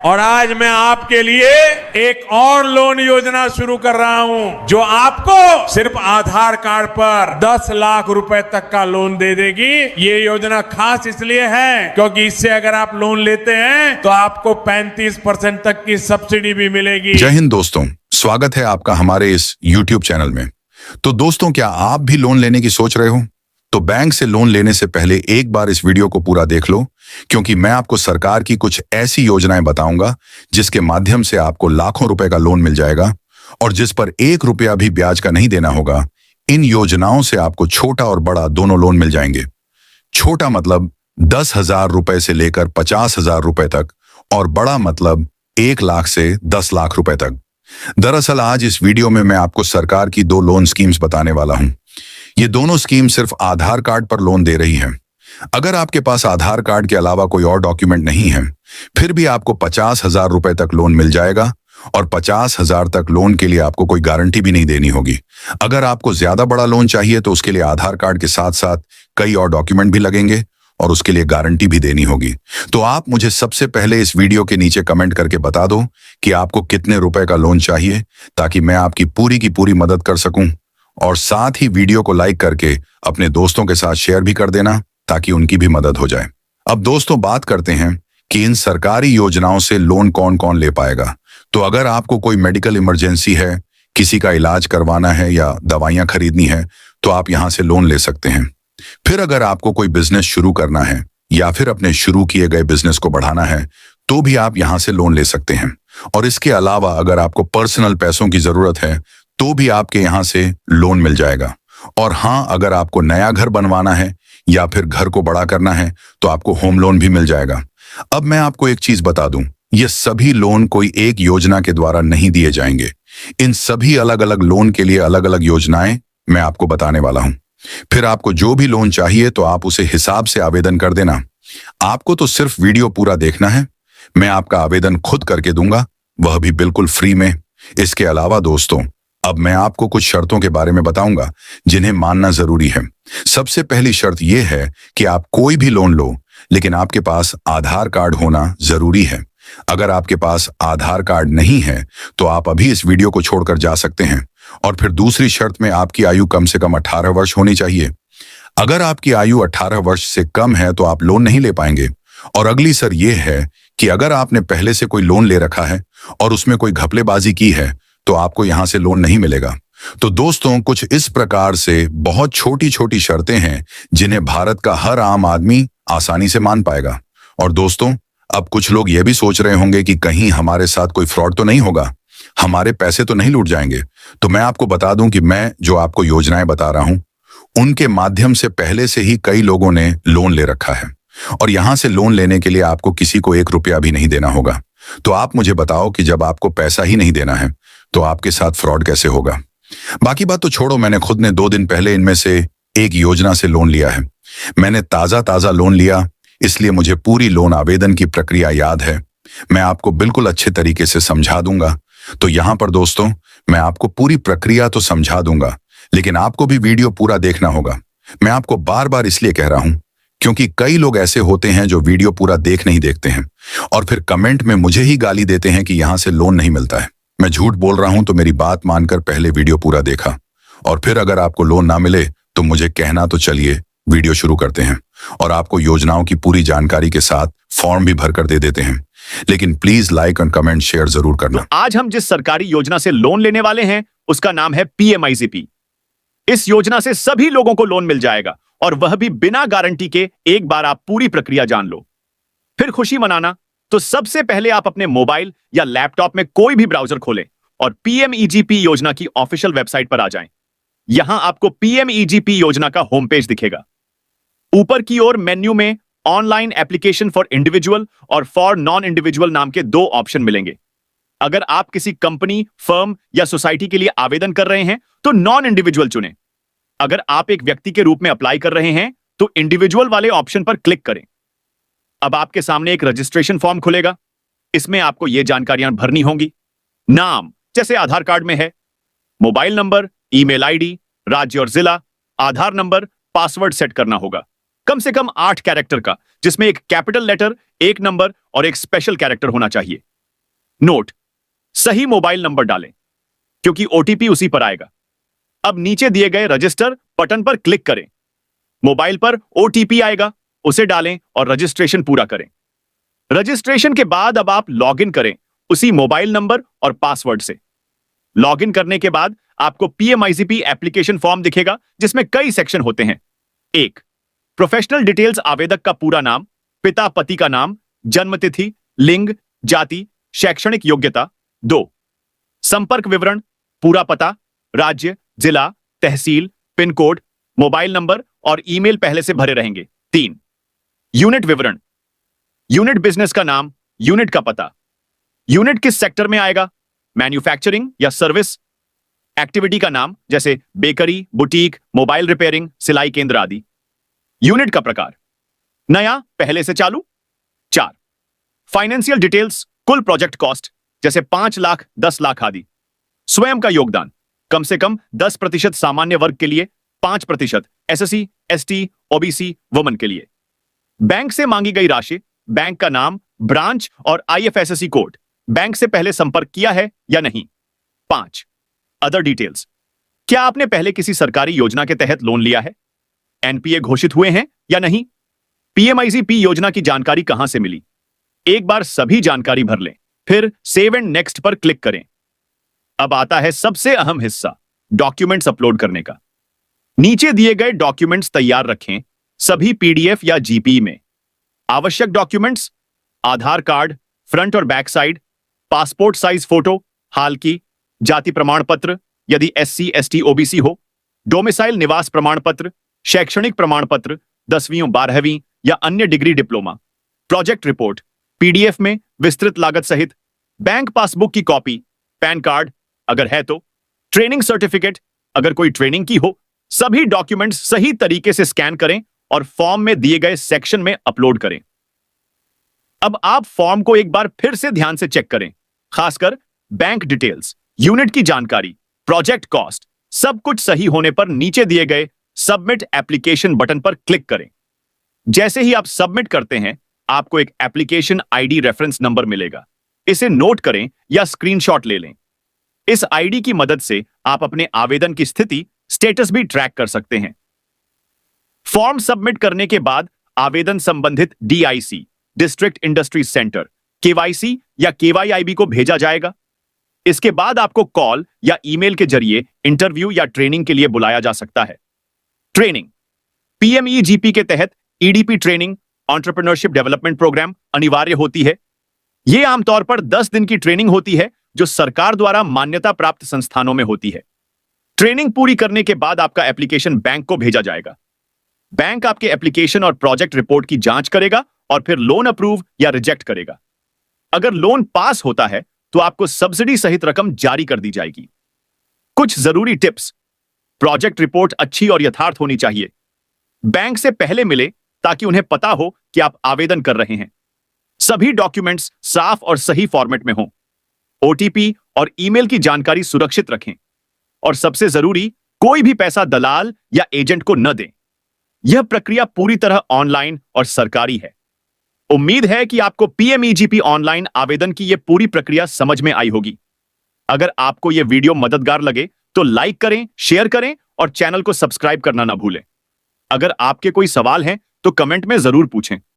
और आज मैं आपके लिए एक और लोन योजना शुरू कर रहा हूं जो आपको सिर्फ आधार कार्ड पर 10 लाख रुपए तक का लोन दे देगी। ये योजना खास इसलिए है क्योंकि इससे अगर आप लोन लेते हैं तो आपको 35% तक की सब्सिडी भी मिलेगी। जय हिंद दोस्तों, स्वागत है आपका हमारे इस YouTube चैनल में। तो दोस्तों, क्या आप भी लोन लेने की सोच रहे हो? तो बैंक से लोन लेने से पहले एक बार इस वीडियो को पूरा देख लो, क्योंकि मैं आपको सरकार की कुछ ऐसी योजनाएं बताऊंगा जिसके माध्यम से आपको लाखों रुपए का लोन मिल जाएगा और जिस पर 1 रुपया भी ब्याज का नहीं देना होगा। इन योजनाओं से आपको छोटा और बड़ा दोनों लोन मिल जाएंगे। छोटा मतलब 10,000 रुपए से लेकर 50,000 रुपए तक और बड़ा मतलब 1 लाख से 10 लाख रुपए तक। दरअसल आज इस वीडियो में मैं आपको सरकार की 2 लोन स्कीम्स बताने वाला हूं। ये दोनों स्कीम सिर्फ आधार कार्ड पर लोन दे रही हैं। अगर आपके पास आधार कार्ड के अलावा कोई और डॉक्यूमेंट नहीं है, फिर भी आपको 50,000 रुपए तक लोन मिल जाएगा और 50,000 तक लोन के लिए आपको कोई गारंटी भी नहीं देनी होगी। अगर आपको ज्यादा बड़ा लोन चाहिए तो उसके लिए आधार कार्ड के साथ साथ कई और डॉक्यूमेंट भी लगेंगे और उसके लिए गारंटी भी देनी होगी। तो आप मुझे सबसे पहले इस वीडियो के नीचे कमेंट करके बता दो कि आपको कितने रुपए का लोन चाहिए, ताकि मैं आपकी पूरी की पूरी मदद कर सकूं। और साथ ही वीडियो को लाइक करके अपने दोस्तों के साथ शेयर भी कर देना, ताकि उनकी भी मदद हो जाए। अब दोस्तों, बात करते हैं कि इन सरकारी योजनाओं से लोन कौन कौन ले पाएगा। तो अगर आपको कोई मेडिकल इमरजेंसी है, किसी का इलाज करवाना है या दवाइयां खरीदनी है, तो आप यहां से लोन ले सकते हैं। फिर अगर आपको कोई बिजनेस शुरू करना है या फिर अपने शुरू किए गए बिजनेस को बढ़ाना है, तो भी आप यहां से लोन ले सकते हैं। और इसके अलावा अगर आपको पर्सनल पैसों की जरूरत है तो भी आपके यहां से लोन मिल जाएगा। और हाँ, अगर आपको नया घर बनवाना है या फिर घर को बड़ा करना है तो आपको होम लोन भी मिल जाएगा। अब मैं आपको एक चीज बता दूं, ये सभी लोन कोई एक योजना के द्वारा नहीं दिए जाएंगे। इन सभी अलग अलग लोन के लिए अलग अलग योजनाएं मैं आपको बताने वाला हूं। फिर आपको जो भी लोन चाहिए तो आप उसे हिसाब से आवेदन कर देना। आपको तो सिर्फ वीडियो पूरा देखना है। मैं आपका आवेदन खुद करके दूंगा, वह भी बिल्कुल फ्री में। इसके अलावा दोस्तों, अब मैं आपको कुछ शर्तों के बारे में बताऊंगा जिन्हें मानना जरूरी है। सबसे पहली शर्त यह है कि आप कोई भी लोन लो, लेकिन आपके पास आधार कार्ड होना जरूरी है। अगर आपके पास आधार कार्ड नहीं है तो आप अभी इस वीडियो को छोड़कर जा सकते हैं। और फिर दूसरी शर्त में आपकी आयु कम से कम 18 वर्ष होनी चाहिए। अगर आपकी आयु 18 वर्ष से कम है तो आप लोन नहीं ले पाएंगे। और अगली शर्त यह है कि अगर आपने पहले से कोई लोन ले रखा है और उसमें कोई घपलेबाजी की है तो आपको यहां से लोन नहीं मिलेगा। तो दोस्तों, कुछ इस प्रकार से बहुत छोटी छोटी शर्तें हैं जिन्हें भारत का हर आम आदमी आसानी से मान पाएगा। और दोस्तों, अब कुछ लोग यह भी सोच रहे होंगे कि कहीं हमारे साथ कोई फ्रॉड तो नहीं होगा, हमारे पैसे तो नहीं लूट जाएंगे। तो मैं आपको बता दूं कि मैं जो आपको योजनाएं बता रहा हूं उनके माध्यम से पहले से ही कई लोगों ने लोन ले रखा है और यहां से लोन लेने के लिए आपको किसी को 1 रुपया भी नहीं देना होगा। तो आप मुझे बताओ कि जब आपको पैसा ही नहीं देना है तो आपके साथ फ्रॉड कैसे होगा। बाकी बात तो छोड़ो, मैंने खुद ने 2 दिन पहले इनमें से एक योजना से लोन लिया है। मैंने ताजा लोन लिया, इसलिए मुझे पूरी लोन आवेदन की प्रक्रिया याद है। मैं आपको बिल्कुल अच्छे तरीके से समझा दूंगा। तो यहां पर दोस्तों, मैं आपको पूरी प्रक्रिया तो समझा दूंगा, लेकिन आपको भी वीडियो पूरा देखना होगा। मैं आपको बार बार इसलिए कह रहा हूं क्योंकि कई लोग ऐसे होते हैं जो वीडियो पूरा नहीं देखते हैं और फिर कमेंट में मुझे ही गाली देते हैं कि यहां से लोन नहीं मिलता है। मैं झूठ बोल रहा हूं तो मेरी बात मानकर पहले वीडियो पूरा देखा और फिर अगर आपको लोन ना मिले तो मुझे कहना। तो चलिए वीडियो शुरू करते हैं और आपको योजनाओं की पूरी जानकारी के साथ फॉर्म भी भरकर दे देते हैं। लेकिन प्लीज लाइक और कमेंट शेयर जरूर करना। तो आज हम जिस सरकारी योजना से लोन लेने वाले हैं उसका नाम है PMIGP। इस योजना से सभी लोगों को लोन मिल जाएगा और वह भी बिना गारंटी के। एक बार आप पूरी प्रक्रिया जान लो, फिर खुशी मनाना। तो सबसे पहले आप अपने मोबाइल या लैपटॉप में कोई भी ब्राउजर खोलें और PMEGP योजना की ऑफिशियल वेबसाइट पर आ जाएं। यहां आपको PMEGP योजना का होम पेज दिखेगा। ऊपर की ओर मेन्यू में ऑनलाइन एप्लीकेशन फॉर इंडिविजुअल और फॉर नॉन इंडिविजुअल नाम के 2 ऑप्शन मिलेंगे। अगर आप किसी कंपनी, फर्म या सोसाइटी के लिए आवेदन कर रहे हैं तो नॉन इंडिविजुअल चुनें। अगर आप एक व्यक्ति के रूप में अप्लाई कर रहे हैं तो इंडिविजुअल वाले ऑप्शन पर क्लिक करें। अब आपके सामने एक रजिस्ट्रेशन फॉर्म खुलेगा। इसमें आपको यह जानकारियां भरनी होंगी। नाम जैसे आधार कार्ड में है, मोबाइल नंबर, ईमेल आईडी, राज्य और जिला, आधार नंबर, पासवर्ड सेट करना होगा। कम से कम 8 कैरेक्टर का, जिसमें एक कैपिटल लेटर, एक नंबर और एक स्पेशल कैरेक्टर होना चाहिए। नोट, सही मोबाइल नंबर डालें क्योंकि ओटीपी उसी पर आएगा। अब नीचे दिए गए रजिस्टर बटन पर क्लिक करें। मोबाइल पर ओटीपी आएगा, उसे डालें और रजिस्ट्रेशन पूरा करें। रजिस्ट्रेशन के बाद अब आप लॉगिन करें उसी मोबाइल नंबर और पासवर्ड से। लॉगिन करने के बाद आपको पीएमआईजीपी एप्लीकेशन फॉर्म दिखेगा जिसमें कई सेक्शन होते हैं। 1. प्रोफेशनल डिटेल्स, आवेदक का पूरा नाम, पिता पति का नाम, जन्मतिथि, लिंग, जाति, शैक्षणिक योग्यता। 2. संपर्क विवरण, पूरा पता, राज्य, जिला, तहसील, पिन कोड, मोबाइल नंबर और ईमेल पहले से भरे रहेंगे। 3. यूनिट विवरण, यूनिट बिजनेस का नाम, यूनिट का पता, यूनिट किस सेक्टर में आएगा, मैन्युफैक्चरिंग या सर्विस, एक्टिविटी का नाम जैसे बेकरी, बुटीक, मोबाइल रिपेयरिंग, सिलाई केंद्र आदि, यूनिट का प्रकार, नया, पहले से चालू। 4. फाइनेंशियल डिटेल्स, कुल प्रोजेक्ट कॉस्ट जैसे 5 लाख, 10 लाख आदि, स्वयं का योगदान कम से कम 10% सामान्य वर्ग के लिए, 5% एसएससी, एसटी, ओबीसी, वुमन के लिए, बैंक से मांगी गई राशि, बैंक का नाम, ब्रांच और आईएफएससी कोड, बैंक से पहले संपर्क किया है या नहीं। 5. अदर डिटेल्स, क्या आपने पहले किसी सरकारी योजना के तहत लोन लिया है, एनपीए घोषित हुए हैं या नहीं, पीएमआईजीपी योजना की जानकारी कहां से मिली। एक बार सभी जानकारी भर लें, फिर सेव एंड नेक्स्ट पर क्लिक करें। अब आता है सबसे अहम हिस्सा, डॉक्यूमेंट्स अपलोड करने का। नीचे दिए गए डॉक्यूमेंट्स तैयार रखें, सभी पीडीएफ या जीपी में। आवश्यक डॉक्यूमेंट्स, आधार कार्ड, फ्रंट और back side, passport size photo, हाल की, जाति प्रमाण पत्र यदि एससी, एसटी, ओबीसी हो, डोमिसाइल निवास प्रमाण पत्र, शैक्षणिक प्रमाण पत्र, 10वीं, 12वीं या अन्य degree, diploma, project report PDF में विस्तृत लागत सहित, बैंक पासबुक की कॉपी, पैन कार्ड अगर है तो, ट्रेनिंग सर्टिफिकेट अगर कोई ट्रेनिंग की हो। सभी डॉक्यूमेंट्स सही तरीके से स्कैन करें और फॉर्म में दिए गए सेक्शन में अपलोड करें। अब आप फॉर्म को एक बार फिर से ध्यान से चेक करें, खासकर बैंक डिटेल्स, यूनिट की जानकारी, प्रोजेक्ट कॉस्ट, सब कुछ सही होने पर नीचे दिए गए सबमिट एप्लीकेशन बटन पर क्लिक करें। जैसे ही आप सबमिट करते हैं, आपको एक एप्लीकेशन आईडी रेफरेंस नंबर मिलेगा। इसे नोट करें या स्क्रीनशॉट ले लें। इस आईडी की मदद से आप अपने आवेदन की स्थिति, स्टेटस भी ट्रैक कर सकते हैं। फॉर्म सबमिट करने के बाद आवेदन संबंधित DIC, district industry centre, KYC या केवाईआईबी को भेजा जाएगा। इसके बाद आपको कॉल या ईमेल के जरिए इंटरव्यू या ट्रेनिंग के लिए बुलाया जा सकता है। ट्रेनिंग, पीएमईजीपी के तहत EDP training, entrepreneurship development programme अनिवार्य होती है। यह आमतौर पर 10 दिन की ट्रेनिंग होती है जो सरकार द्वारा मान्यता प्राप्त संस्थानों में होती है। ट्रेनिंग पूरी करने के बाद आपका एप्लीकेशन बैंक को भेजा जाएगा। बैंक आपके एप्लीकेशन और प्रोजेक्ट रिपोर्ट की जांच करेगा और फिर लोन अप्रूव या रिजेक्ट करेगा। अगर लोन पास होता है तो आपको सब्सिडी सहित रकम जारी कर दी जाएगी। कुछ जरूरी टिप्स, प्रोजेक्ट रिपोर्ट अच्छी और यथार्थ होनी चाहिए। बैंक से पहले मिले ताकि उन्हें पता हो कि आप आवेदन कर रहे हैं। सभी डॉक्यूमेंट्स साफ और सही फॉर्मेट में हों। ओटीपी और ईमेल की जानकारी सुरक्षित रखें और सबसे जरूरी, कोई भी पैसा दलाल या एजेंट को न दें। यह प्रक्रिया पूरी तरह ऑनलाइन और सरकारी है। उम्मीद है कि आपको पीएमईजीपी ऑनलाइन आवेदन की यह पूरी प्रक्रिया समझ में आई होगी। अगर आपको यह वीडियो मददगार लगे तो लाइक करें, शेयर करें और चैनल को सब्सक्राइब करना ना भूलें। अगर आपके कोई सवाल हैं तो कमेंट में जरूर पूछें।